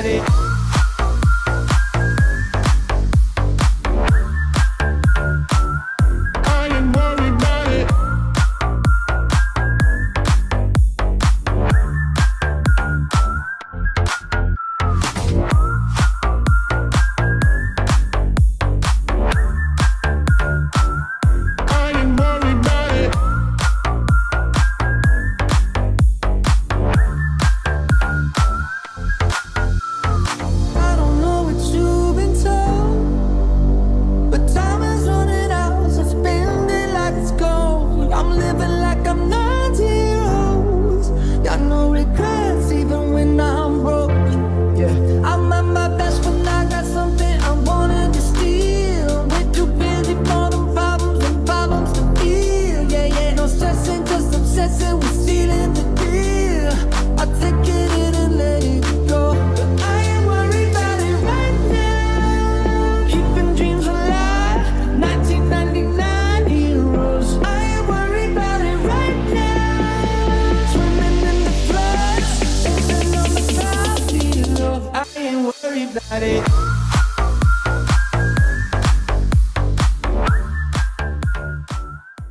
about it. I ain't worried about it. I ain't worried about it. I don't know what you've been told, but time is running out, so spend it like it's gold. I'm living like I'm 90 years. Got no regrets even when I'm broke. Yeah, I'm at my best when I got something I wanted to steal. Way too busy for them problems and problems to feel. Yeah, yeah, no stressing, just obsessing with sealing the deal. I take it in and let it go, but I ain't worried about it right now. Keeping dreams alive, 1999 heroes. I ain't worried about it right now. Swimming in the floods, dancing on the top, I ain't worried about it.